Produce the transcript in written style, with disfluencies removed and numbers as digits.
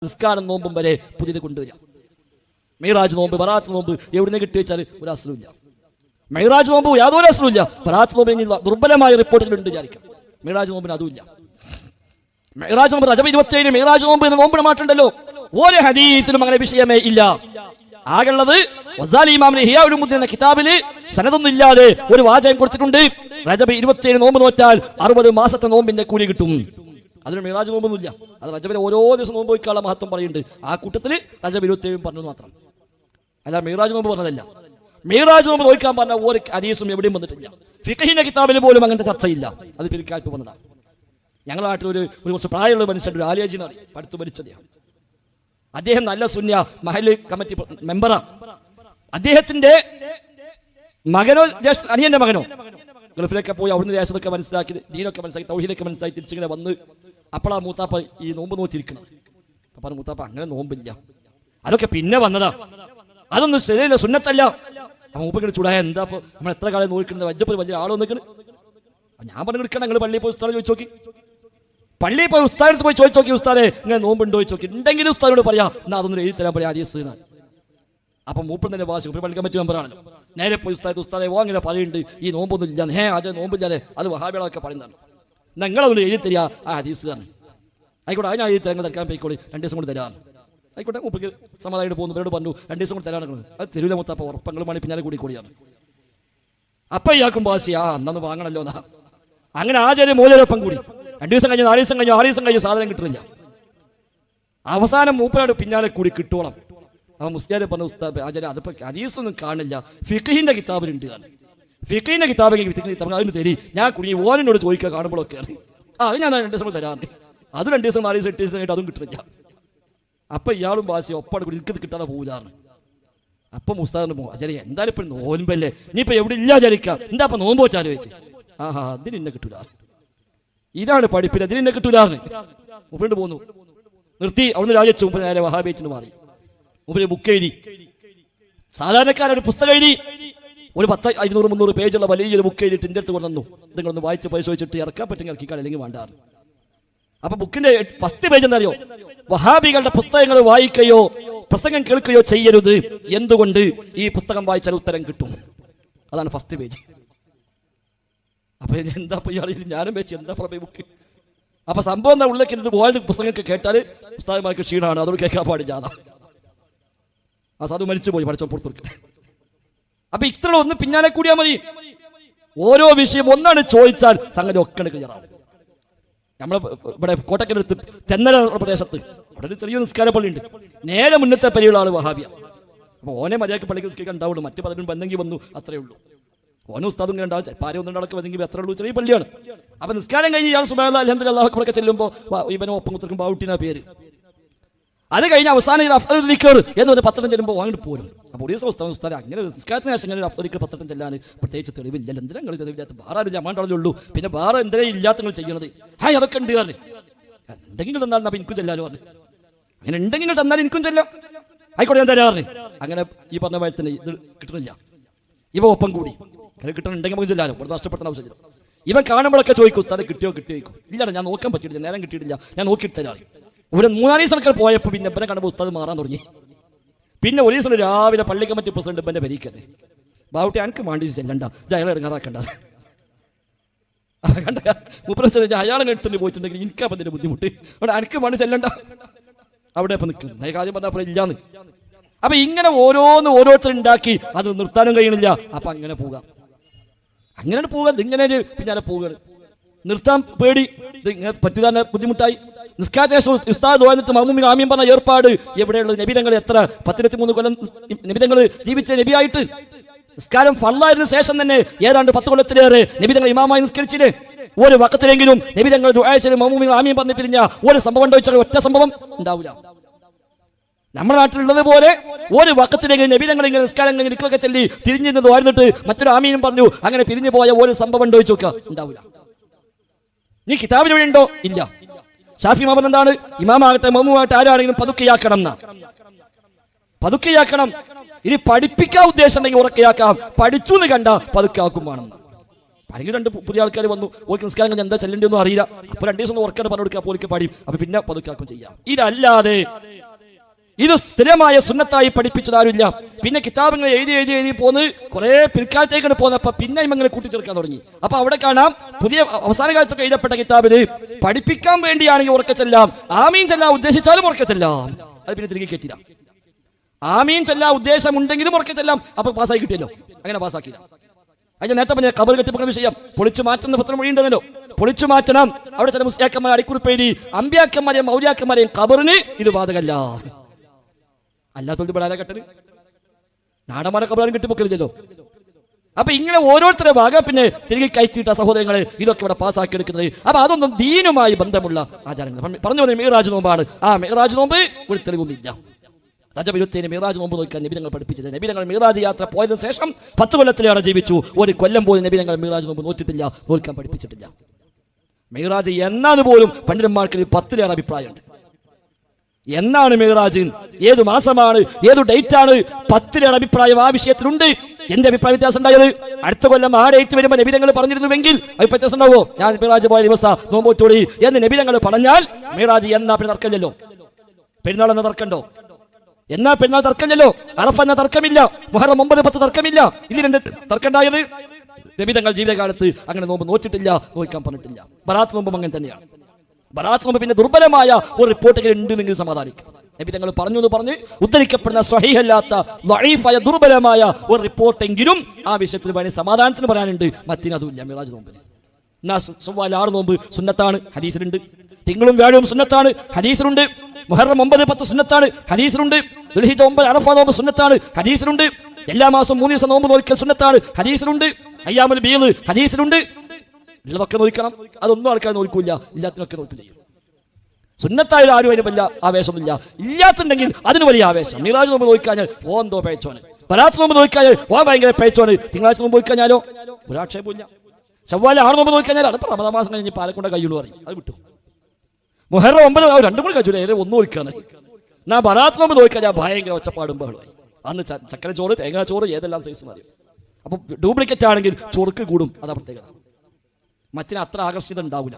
നിസ്കാരം നോമ്പും വരെ പുതിയത് കൊണ്ടുവരിക. മെഹ്റാജ് നോമ്പ്, ബറാത്ത് നോമ്പ് എവിടുന്ന് കിട്ടി വെച്ചാൽ ഒരു അസ്ലുമില്ല. മെഹ്റാജ് നോമ്പ് യാതൊരു അസ്ലുമില്ല. ബറാത്ത് നോമ്പിന് ദുർബലമായ റിപ്പോർട്ടുകളുണ്ട് വിചാരിക്കാം. മെഹ്റാജ് നോമ്പിന് അതുമില്ല. മെഹ്റാജ് നോമ്പ് റജബ് 27 മെഹ്റാജ് നോമ്പ് എന്ന നോമ്പിന് മാറ്റുണ്ടല്ലോ. ഒരു ഹദീസിലും അങ്ങനെ വിഷയമേ ഇല്ല. ആകുള്ളത് വസാലി ഇമാമിന്റെ ഇഹ്യാ ഉലൂമുദ്ദീൻ എന്ന കിതാബിൽ സനദൊന്നും ഇല്ലാതെ ഒരു വാചകം കൊടുത്തിട്ടുണ്ട്. റജബ് 27 നോമ്പ് നോറ്റാൽ 60 മാസത്തെ നോമ്പിന്റെ കൂലി കിട്ടും. അതിന് മെഹ്റാജ് നോമ്പൊന്നുമില്ല. അത് റജബിലെ ഓരോ ദിവസം നോമ്പ് വയ്ക്കാനുള്ള മഹത്വം പറയുന്നുണ്ട്. ആ കൂട്ടത്തിൽ റജബ് 27 പറഞ്ഞത് മാത്രം, അല്ല മെഹ്റാജ് നോമ്പ് പറഞ്ഞതല്ല. മെഹ്റാജ് നോമ്പ് നോക്കാൻ പറഞ്ഞ ഒരു ഹദീസും എവിടെയും വന്നിട്ടില്ല. ഫിഖഹിന്റെ കിതാബിൽ പോലും അങ്ങനത്തെ ചർച്ചയില്ല. അത് പിൽക്കാലത്ത് വന്നതാണ്. ഞങ്ങളുടെ നാട്ടിൽ ഒരു കുറച്ച് പ്രായമുള്ള മനുഷ്യൻ്റെ ഒരു ആലിയാജി എന്ന് പറയും, പഠിത്തു മരിച്ചത്. അദ്ദേഹം നല്ല സുന്യ മഹല്ല് കമ്മിറ്റി മെമ്പറാണ്. അദ്ദേഹത്തിന്റെ മകനോ അനിയന്റെ മകനോ ഗൾഫിലൊക്കെ പോയി അവിടുന്ന് ദേശത്തൊക്കെ മനസ്സിലാക്കി, ദീനൊക്കെ മനസ്സിലാക്കി, തൗഹീദൊക്കെ മനസ്സിലാക്കി തിരിച്ചിങ്ങനെ വന്ന് അപ്പോഴാ മൂത്താപ്പ ഈ നോമ്പ് നോറ്റിരിക്കണം. അപ്പൊ മൂത്താപ്പ അങ്ങനെ നോമ്പില്ല, അതൊക്കെ പിന്നെ വന്നതാ, അതൊന്നും ശരിയല്ല, സുന്നത്തല്ല. അപ്പൊ മൂപ്പിങ്ങനെ ചൂടായ എന്താ ഇപ്പൊ നമ്മൾ എത്ര കാലം നോക്കുന്നത്, വജ്ജപ്പോൾ വലിയ ആളോ നിൽക്കണം. ഞാൻ പറഞ്ഞു എടുക്കണം, നിങ്ങൾ പള്ളിയിൽ പോയി ഉസ്താദ് ചോദിച്ചു നോക്കി, പള്ളിയിൽ പോയി ഉസ്താദത്ത് പോയി ചോദിച്ചു നോക്കി, ഉസ്താദെ ഇങ്ങനെ നോമ്പുണ്ടോ ചോദിച്ചു നോക്കി, ഉണ്ടെങ്കിലും ഉസ്താദിനോട് പറയാം എന്നാ അതൊന്നും എഴുതി തരാൻ പറയാം ഹദീസ്. അപ്പം മൂപ്പൻ തന്നെ ഭാഷ പള്ളി കമ്മിറ്റി മെമ്പറാണല്ലോ, നേരെ പോയി ഉസ്താദെ ഓ അങ്ങനെ പറയുന്നുണ്ട് ഈ നോമ്പൊന്നും ഇല്ല, അജയ നോമ്പില്ലാതെ, അത് വഹാബികളൊക്കെ പറയുന്നതാണ്, നിങ്ങളതൊന്നും എഴുതി തരിക ആ ഹദീസ്. ആയിക്കോട്ടെ, അത് ഞാൻ എഴുതി തരാൻ തൽക്കാൻ പോയിക്കോളി, 2 ദിവസം കൊണ്ട് തരാം. ആയിക്കോട്ടെ, മൂപ്പക്ക് സമാധാനമായിട്ട് പോകുന്നവരോട് പറഞ്ഞു 2 ദിവസം കൊണ്ട് തരാനാണ്. അത് തെരുവിലെ മൊത്തം ഉറപ്പങ്ങൾ മണി പിന്നാലെ കൂടിയാണ്. അപ്പം ഇയാൾക്കും ഭാഷ അന്നു വാങ്ങണല്ലോ എന്നാ. അങ്ങനെ ആചാര്യ മൂലരൊപ്പം കൂടി 2 ദിവസം കഴിഞ്ഞു, 4 ദിവസം കഴിഞ്ഞു, 6 ദിവസം കഴിഞ്ഞു, സാധനം കിട്ടുന്നില്ല. അവസാനം മൂപ്പരോട് പിന്നാലെ കൂടി കിട്ടോളം അവൻ മുസ്ലിയാരെ പറഞ്ഞ ഉസ്താദ് ആചാര്യ അതിപ്പോ ഹദീസൊന്നും കാണില്ല, ഫിഖഹിന്റെ കിതാബിലുണ്ട്. ഫിഖഹിന്റെ കിതാബ് അതിന് തരി, ഞാൻ കുടുങ്ങി ഓനോട് ചോദിക്കുക കാണുമ്പോഴൊക്കെ. അത് ഞാൻ 2 ദിവസം തരാറുണ്ട്. അത് 2 ദിവസം 4 ദിവസം 8 ദിവസം ആയിട്ട് അതും കിട്ടില്ല. അപ്പൊ ഇയാളും ഭാഷ ഒപ്പാട് കൂടി എനിക്ക് കിട്ടാതെ പോകില്ലാണ്. അപ്പം ഉസ്താദിന് പോകും, ആചാര്യ എന്തായാലും ഇപ്പൊ നോമ്പല്ലേ, ഇനിയിപ്പോ എവിടെ ഇല്ല ആചാരിക്കാം, എന്താ ഇപ്പൊ നോമ്പ് വെച്ചാലും വെച്ച്, ആഹാ അതിന് എന്നെ കിട്ടൂല, ഇതാണ് പഠിപ്പിൽ, അതിന് എന്നെ കിട്ടൂലാന്ന് മുപ്പണ്ട് പോന്നു. നിർത്തി അവിടുന്ന് രാജിച്ചു. മുമ്പ് നേരെ വഹാബേറ്റിന് മാറി. മുമ്പിൽ ബുക്ക് എഴുതി, സാധാരണക്കാരൊരു പുസ്തകം എഴുതി, ഒരു 10, 500, 300 പേജുള്ള വലിയൊരു ബുക്ക് എഴുതിയിട്ട് എൻ്റെ അടുത്ത് കൊണ്ടുവന്നു, നിങ്ങളൊന്ന് വായിച്ച് പരിശോധിച്ചിട്ട് ഇറക്കാൻ പറ്റുമെങ്കിൽ ഇറക്കിക്കാൻ, അല്ലെങ്കിൽ വേണ്ടാറ്. അപ്പൊ ബുക്കിന്റെ ഫസ്റ്റ് പേജ് എന്നറിയോ, വഹാബികളുടെ പുസ്തകങ്ങൾ വായിക്കുകയോ പ്രസംഗം കേൾക്കുകയോ ചെയ്യരുത്, എന്തുകൊണ്ട് ഈ പുസ്തകം വായിച്ചാൽ ഉത്തരം കിട്ടും. അതാണ് ഫസ്റ്റ് പേജ്. അപ്പൊ എന്താ ഇയാൾ, ഞാനും വെച്ച് എന്താ പറയുക ബുക്ക്. അപ്പൊ സംഭവം എന്താ, ഉള്ളിലേക്ക് വേൾഡ് പുസ്തകമൊക്കെ കേട്ടാൽ ഉസ്താദുമാർക്ക് ക്ഷീണമാണ്, അതോട് കേൾക്കാൻ പാടില്ല. ആ സാധു മരിച്ചു പോയി, പഠിച്ചോ പുറത്തു. അപ്പൊ ഇത്ര ഒന്ന് പിന്നാലെ കൂടിയാൽ മതി. ഓരോ വിഷയം ഒന്നാണ് ചോദിച്ചാൽ സംഗതി ഒക്കെ ക്ലിയറാവും. നമ്മളെ ഇവിടെ കോട്ടക്കനടുത്ത് തെന്നല പ്രദേശത്ത് അവിടെ ഒരു ചെറിയ നിസ്കാര പള്ളി ഉണ്ട്. നേരെ മുന്നത്തെ പരിയുള്ള ആള് വഹാബിയ. അപ്പൊ ഓനെ മര്യാദക്ക് പള്ളിക്ക് നിസ്കരിക്കാൻ ഉണ്ടാവുള്ളൂ, മറ്റു പലരും ബന്ധെങ്കിൽ വന്നു, അത്രേ ഉള്ളൂ. ഓനും ഉസ്താദും ഇങ്ങനെ ഉണ്ടാവും, പാര ഒന്നുണ്ടാളൊക്കെ വന്നെങ്കിൽ അത്രേ ഉള്ളൂ, ചെറിയ പള്ളിയാണ്. അപ്പൊ നിസ്കാരം കഴിഞ്ഞ് ഇയാൾ സുബ്ഹാനല്ലാഹ് അൽഹംദുലില്ലാഹ് അല്ലാഹു അക്ബർ ചെല്ലുമ്പോൾ ഇവനും ഒപ്പം കുത്തിർക്കും ബാവുട്ടിന പേര്. അത് കഴിഞ്ഞ് അവസാനം അഫ്ദൽ ദിക്ർ എന്ന് പറഞ്ഞ 10 ചെല്ലുമ്പോൾ വാങ്ങിട്ട് പോരും. അപ്പോൾ ഒരു ദിവസം ഉസ്താദ് അങ്ങനെ നിസ്കാരത്തിന് ശേഷം അങ്ങനെ അഫ്ദൽ ദിക്ർ 10 ചെല്ലാൻ പ്രത്യേകിച്ച് തെളിവില്ല, എന്തിനാ നിങ്ങൾ തെളിവില്ലാത്ത, വേറെ ജമാണ്ടേ പിന്നെ വേറെ എന്തിനാ ഇല്ലാത്ത നിങ്ങൾ ചെയ്യണത്, അതൊക്കെ ഉണ്ട് പറഞ്ഞു. ഉണ്ടെങ്കിൽ തന്നാലും അപ്പം എനിക്കും ചെല്ലാനും പറഞ്ഞു. അങ്ങനെ ഉണ്ടെങ്കിൽ തന്നാലും എനിക്കും ചെല്ലാം, ആയിക്കോട്ടെ ഞാൻ തരാറിന്. അങ്ങനെ ഈ പറഞ്ഞ പോലെ തന്നെ ഇത് കിട്ടണില്ല. ഇവ ഒപ്പം കൂടി കിട്ടണുണ്ടെങ്കിൽ നമുക്ക് ചെല്ലാനും, ഇവിടെ നഷ്ടപ്പെടുന്ന ആവശ്യമില്ല. ഇവൻ കാണുമ്പോഴൊക്കെ ചോദിക്കും, ഉസ്താദ് കിട്ടിയോ ഇല്ല, ഞാൻ നോക്കാൻ പറ്റിയിട്ടില്ല, നേരം കിട്ടിയിട്ടില്ല, ഞാൻ നോക്കിയിട്ട് തരാറ്. ഒരു 3-4 ദിവസം പോയപ്പോൾ പിന്നെ ഇവനെ കണ്ടപ്പോൾ ഉസ്താദ് മാറാൻ തുടങ്ങി. പിന്നെ ഒരു ദിവസം രാവിലെ പള്ളി കമ്മിറ്റി പ്രസിഡന്റ് ഇവന്റെ ഭരിക്കത്, ബാവുട്ടി എനിക്ക് വേണ്ടി ചെല്ലണ്ട, അയാളെ ഇറങ്ങാറാക്കണ്ട. മുപ്പത് അയാളെ എടുത്തിട്ട് പോയിട്ടുണ്ടെങ്കിൽ എനിക്കപ്പം അതിന്റെ ബുദ്ധിമുട്ട്, അവിടെ എനിക്ക് വേണ്ടി ചെല്ലണ്ട, അവിടെ ഇപ്പം നിൽക്കുന്നു. ആദ്യം പറഞ്ഞപ്പോൾ ഇല്ലാന്ന്. അപ്പൊ ഇങ്ങനെ ഓരോരുത്തർ ഉണ്ടാക്കി അത് നിർത്താനും കഴിയണില്ല. അപ്പൊ അങ്ങനെ പോകാം, അങ്ങനെ പോകാം, ഇതിങ്ങനെ പിന്നാലെ പോവുകയാണ്. നിർത്താൻ പേടി, ഇത് ഇങ്ങനെ പറ്റിയതാണ്, ബുദ്ധിമുട്ടായി. നിസ്കാരശേഷം ഉസ്താദ് ദുആ മഅ്മൂമിൻ ആമീൻ പറഞ്ഞ ഏർപ്പാട് എവിടെയുള്ളത്? നബിതങ്ങൾ എത്ര 123 കൊല്ലം നബിതങ്ങൾ ജീവിച്ച നബിയായിട്ട് നിസ്കാരം ഫർളായതിനു ശേഷം തന്നെ ഏതാണ്ട് 10 കൊല്ലത്തിലേറെ നബിതങ്ങൾ ഇമാമായി നിസ്കരിച്ചില്ലേ? ഒരു വഖത്തിലെങ്കിലും നബിതങ്ങൾ ദുആ ചെയ്ത് മഅ്മൂമിൻ ആമീൻ പറഞ്ഞ് പിരിഞ്ഞ ഒരു സംഭവം ഉണ്ടോ ചോദിച്ചാൽ ഒറ്റ സംഭവം ഉണ്ടാവില്ല. നമ്മുടെ നാട്ടിലുള്ളത് പോലെ ഒരു വഖത്തിലെങ്കിലും നബിതങ്ങൾ ഇങ്ങനെ നിസ്കാരം കഴിഞ്ഞ് നിൽക്കൊക്കെ ചൊല്ലി തിരിഞ്ഞു നിന്ന് ദുആ മറ്റൊരു ആമീനും പറഞ്ഞു അങ്ങനെ പിരിഞ്ഞു പോയ ഒരു സംഭവം ഉണ്ടോ ചോദിക്കുക, ഉണ്ടാവില്ല. നീ കിതാബിൽ വഴിയുണ്ടോ? ഇല്ല. ഷാഫി ഇമാം എന്താണ്, ഇമാമാകട്ടെ മഅ്മൂമാകട്ടെ ആരാണെങ്കിലും പതുക്കെയാക്കണം എന്നാ, പതുക്കെയാക്കണം. ഇനി പഠിപ്പിക്കാൻ ഉദ്ദേശം ഉണ്ടെങ്കിൽ ഉറക്കെയാക്കാം, പഠിച്ചു എന്ന് കണ്ട പതുക്കെയാക്കും വേണം. അല്ലെങ്കിൽ 2 പുതിയ ആൾക്കാർ വന്നു, ഓർക്ക് നിസ്കാരം കഴിഞ്ഞാൽ എന്താ ചെല്ലേണ്ടൊന്നും അറിയില്ല. അപ്പോൾ 2 ദിവസം ഉറക്കാണ് പറഞ്ഞു കൊടുക്കുക, പോലിക്ക് പാടിയും. അപ്പൊ പിന്നെ പതുക്കാക്കും ചെയ്യാം. ഇതല്ലാതെ ഇത് സ്ഥിരമായ സുന്നത്തായി പഠിപ്പിച്ചതാരില്ല. പിന്നെ കിതാബുകൾ എഴുതി പോന്ന് കുറെ പിൽക്കാലത്തേക്കാണ് പോകുന്നത്. പിന്നെ ഇങ്ങനെ കൂട്ടിച്ചേർക്കാൻ തുടങ്ങി. അപ്പൊ അവിടെ കാണാം പുതിയ അവസാന കാലത്തൊക്കെ എഴുതപ്പെട്ട കിതാബില് പഠിപ്പിക്കാൻ വേണ്ടിയാണെങ്കിൽ ഉറക്കച്ചെല്ലാം, ആമീൻ ചെല്ലാൻ ഉദ്ദേശിച്ചാലും ഉറക്കച്ചെല്ലാം. അത് പിന്നെ തിരികെ കേട്ടില്ല. ആമീൻ ചെല്ലാൻ ഉദ്ദേശം ഉണ്ടെങ്കിലും ഉറക്കച്ചെല്ലാം. അപ്പൊ പാസ്സായി കിട്ടിയല്ലോ, അങ്ങനെ പാസ്സാക്കിയില്ല. അതിന് നേരത്തെ പറഞ്ഞ ഖബർ കെട്ടിപ്പിക്കുന്ന വിഷയം പൊളിച്ചു മാറ്റുന്ന പത്രം വഴിയുണ്ടല്ലോ, പൊളിച്ചു മാറ്റണം. അവിടെ ചില മുസ്ലിയാക്കന്മാർ അടിക്കുറിപ്പ് എഴുതി അമ്പിയാക്കന്മാരെയും മൗലിയാക്കന്മാരെയും ഖബറിന് ഇത് ബാധകല്ല. അല്ലാത്തത് ഇവിടെ ആരാ കെട്ടന്? നാടന്മാരെ ഖബറാനും കെട്ടിപ്പൊക്കരുതല്ലോ. അപ്പൊ ഇങ്ങനെ ഓരോരുത്തരുടെ ഭാഗം പിന്നെ തിരികെ കയറ്റിയിട്ട സഹോദരങ്ങളെ ഇതൊക്കെ ഇവിടെ പാസ്സാക്കി എടുക്കുന്നത്. അപ്പൊ അതൊന്നും ദീനുമായി ബന്ധമുള്ള ആചാരങ്ങൾ. പറഞ്ഞു വന്ന മിഹ്റാജ് നോമ്പാണ്. ആ മിഹ്റാജ് നോമ്പ് ഒരു തെളിവുമില്ല. റജബ് 27 മിഹ്റാജ് നോമ്പ് നോക്കാൻ നബി ഞങ്ങൾ പഠിപ്പിച്ചത്. നബി ഞങ്ങൾ മിഹ്റാജ് യാത്ര പോയതിനു ശേഷം 10 കൊല്ലത്തിലേറെ ജീവിച്ചു. ഒരു കൊല്ലം പോലും നബി ഞങ്ങൾ മിഹ്റാജ് നോമ്പ് നോറ്റിട്ടില്ല, നോക്കാൻ പഠിപ്പിച്ചിട്ടില്ല. മിഹ്റാജ് എന്നാണ് പോലും പണ്ഡിതന്മാർക്ക് 10ലേറെ അഭിപ്രായമുണ്ട്. എന്നാണ് മിഹ്റാജ്, ഏത് മാസമാണ്, ഏത് ഡേറ്റ് ആണ്, 10ലേറെ അഭിപ്രായം ആ വിഷയത്തിലുണ്ട്. എന്റെ അഭിപ്രായ വ്യത്യാസം ഉണ്ടായത് അടുത്ത കൊല്ലം ആ ഡേറ്റ് വരുമ്പോൾ നബി ഞങ്ങൾ പറഞ്ഞിരുന്നുവെങ്കിൽ അഭിപ്രായ വ്യത്യാസം ഉണ്ടാവോ? ഞാൻ മിഹ്റാജ് പോയ ദിവസം നോമ്പോട്ടോടി എന്ന് നബി ഞങ്ങൾ പറഞ്ഞാൽ മിഹ്റാജ് എന്നാ പിന്നെ തർക്കമില്ലല്ലോ. പെരുന്നാൾ എന്ന തർക്കണ്ടോ? എന്നാ പെരുന്നാൾ തർക്കമില്ലല്ലോ. അറഫ എന്ന തർക്കമില്ല. മുഹറം 9, 10 തർക്കമില്ല. ഇതിനെന്ത് തർക്കമുണ്ടായത്? നബി തങ്ങൾ ജീവിതകാലത്ത് അങ്ങനെ നോമ്പ് നോറ്റിട്ടില്ല, നോക്കാൻ പറഞ്ഞിട്ടില്ല. ബറാത്ത് നോമ്പും അങ്ങനെ തന്നെയാണ്. ബറാത്ത് നോമ്പ് പിന്നെ ദുർബലമായ ഒരു റിപ്പോർട്ടുകൾ ഉണ്ട് നിങ്ങൾ സമാധാനിക്കും. നബി തങ്ങൾ പറഞ്ഞു എന്ന് പറഞ്ഞ് ഉദ്ധരിക്കപ്പെടുന്ന സ്വഹീഹല്ലാത്ത ദഈഫായ ദുർബലമായ ഒരു റിപ്പോർട്ടെങ്കിലും ആ വിഷയത്തിൽ വേണേൽ സമാധാനത്തിന് പറയാനുണ്ട്. മറ്റിന് അതുമില്ല. മിഹ്റാജ് നോമ്പിന് ചൊവ്വാൽ 6 നോമ്പ് സുന്നത്താണ്, ഹദീസിലുണ്ട്. തിങ്കളും വ്യാഴവും സുന്നത്താണ്, ഹദീസിലുണ്ട്. മുഹറം 9, 10 സുന്നത്താണ്, ഹദീസിലുണ്ട്. ദുൽഹിജ്ജ 9 അറഫ നോമ്പ് സുന്നത്താണ്, ഹദീസിലുണ്ട്. എല്ലാ മാസവും 3 ദിവസം നോമ്പ് നോക്കൽ സുന്നത്താണ്, ഹദീസിലുണ്ട്. അയ്യാമുൽ ബീദ് ഹദീസിലുണ്ട്. ഉള്ളതൊക്കെ നോക്കണം. അതൊന്നും ആൾക്കാർ നോക്കൂല, ഇല്ലാത്തതൊക്കെ നോക്കുകയും ചെയ്യും. സുന്നത്തായാലും ആരും അതിന് വലിയ ആവേശമൊന്നുമില്ല. ഇല്ലാത്തുണ്ടെങ്കിൽ അതിന് വലിയ ആവേശം. മിഹ്റാജ് നോമ്പ് നോക്കിക്കഴിഞ്ഞാൽ ഓന്തോ പേച്ചോന്, ബറാത്ത് നോമ്പ് നോക്കിക്കഴിഞ്ഞാൽ ഓ ഭയങ്കര പേച്ചോന്. തിങ്കളാഴ്ച നോമ്പ് നോക്കിക്കഴിഞ്ഞാലോ ഒരാക്ഷേപമില്ല. ചൊവ്വാൽ 6 നോമ്പ് നോക്കിക്കഴിഞ്ഞാൽ അത് റമദാൻ മാസം കഴിഞ്ഞ് പാലക്കൊണ്ട കയ്യുള്ളൂ പറയും, അത് വിട്ടു. മുഹറം 9 2 കൂടി കഴിച്ചില്ല, ഏത് ഒന്നും ഒഴിക്കാണ്. ഞാൻ ബറാത്ത് നോമ്പ് നോക്കിക്കഴിഞ്ഞാൽ ഭയങ്കര ഒച്ചപ്പാടും ബഹളമായി. അന്ന് ചക്കര ചോറ്, തേങ്ങാ ചോറ്, ഏതെല്ലാം സൈസ് മതി. അപ്പൊ ഡ്യൂപ്ലിക്കേറ്റ് ആണെങ്കിൽ ചൊറുക്ക് കൂടും, അതാ പ്രത്യേകത. മറ്റിന് അത്ര ആകർഷിത ഉണ്ടാവില്ല.